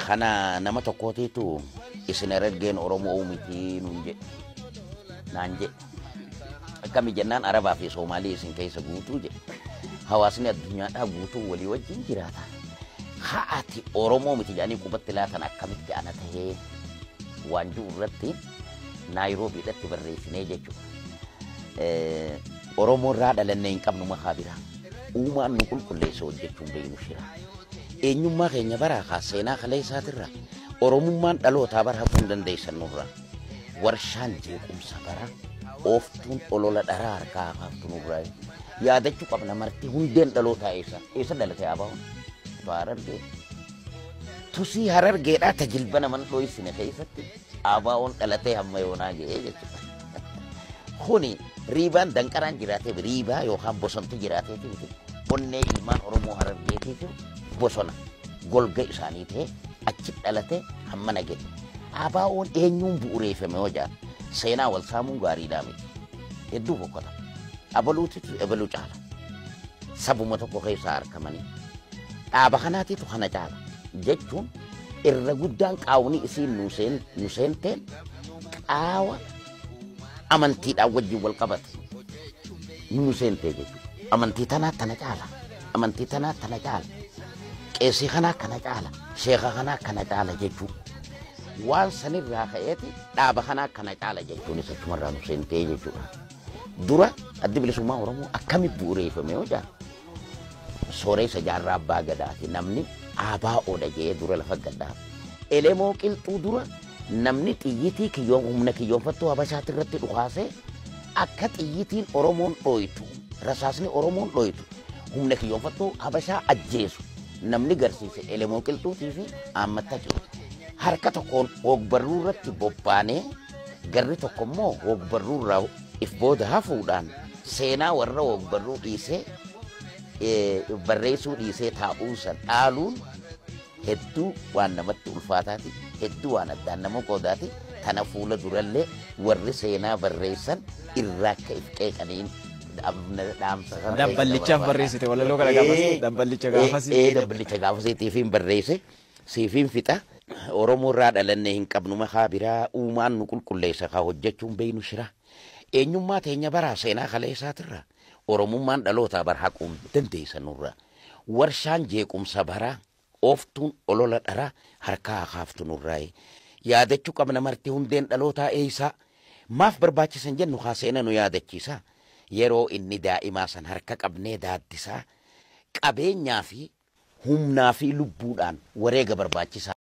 Kana nama tokkootiitu isin ergeen Oromoo miti nunje naanje akkami jennaan Arabaa fi Soomaalii isin keessa guutuu je hawaasni addunyaadhaa guutuu walii wajjin jiraata haati Oromoo miti jedhanii qubatti laatan akkamitti ana tahee waan jiru irratti Naayiroobii dhatti barreessinee jechuudha. Oromoo irraa dhalannee hin qabnu makaa biraa uumaan nu qulqulleessa hojjechuun beeknu shira. Eenyummaa keenya baraa kaaseenaa kalee isaatirra Oromummaan dhalootaa bara hafuu hin dandeessan nurra warshaan jeequmsa bara ooftuun olola dharaa harkaa kaaftu nurraa yaadachuu qabna marti hundeen dhalootaa eessa dhalatee abaa'uun Harargee tusii Harargeedhaa tajilba naman dho'isine keessatti abaa'uun dhalatee hamma yoonaa ga'ee jechuudha. Kuni riibaan danqaraan jiraatee riibaa yookaan bosontu jiraateeti onnee ilmaan Oromoo Harargeetiif bosona golga isaanii ta'e achi dhalate hamma nagee abaa'uun eenyuun bu'uureeffame hojaa seenaa wal saamuun gaariidhaa miti hedduu bokkota abaluutitu ebaluu caala sabuma tokko keessaa argamanii dhaaba kanaatiitu kana caala jechuun irra guddaan qaawni isiin nu seenteen qaawa amantiidhaan wajjin wal qabate nu seentee jechuudha amantii tanaa tana caala amantii tanaa tana caala qeesii kanaa kana caala sheeka kanaa kana caala jechuudha waan sanirraa ka'eeti dhaaba kanaa kana caala jechuun isa chumarraa nu seentee jechuudha dura addi bilisummaa Oromoo akkamitti bu'uureeffame yoo jaa sooressa jaarraa abbaa gadaati namni ABO'dha jedhee dura lafa gaddaa elemoo qilxuu dura namni xiyyitii kiyyoon humna kiyyoonfattuu Habashaatti irratti dhukaasee akka xiyyitiin Oromoon dho'itu rasaasni Oromoon dho'itu humna kiyyoonfattuu Habashaa ajjeesu namni garsiise elemoo qilxuutii fi Aammataa jiru harka tokkoon ogbarruu irratti bobbaanee garri tokko immoo ogbarruu irraa if booda hafuudhaan seenaa warra ogbarruu dhiisee barreessuu dhiisee taa'uusan dhaaluun hedduu waan namatti ulfaataati hedduu waan addaan nama qoodaati tana fuula durallee warri seenaa barreessan irraa akka if qeeqaniin Dabballichaaf barreessite walaloo kana gaafasii dabballicha gaafasii dabballicha gaafasiitiifiin barreesse siifiin fixa Oromoo irraa dhalannee hin qabnu makaa biraa uumaan nu qulqulleessa kaa hojjechuun beeknu shira eenyummaa teenya baraa seenaa kalee isaatirra Oromummaan dhalootaa bara haquun dandeessanurra warshaan jeequmsa baraa ooftuun olola dharaa harkaa kaaftu nurraa yaadachuu qabna marti hundeen dhalootaa eeysaa maaf barbaachisan jennu haa seena nu yaadachiisa yeroo inni daa'imaa san harka qabnee daaddisaa qabeenyaa fi humnaa fi lubbuudhaan wareega barbaachisaa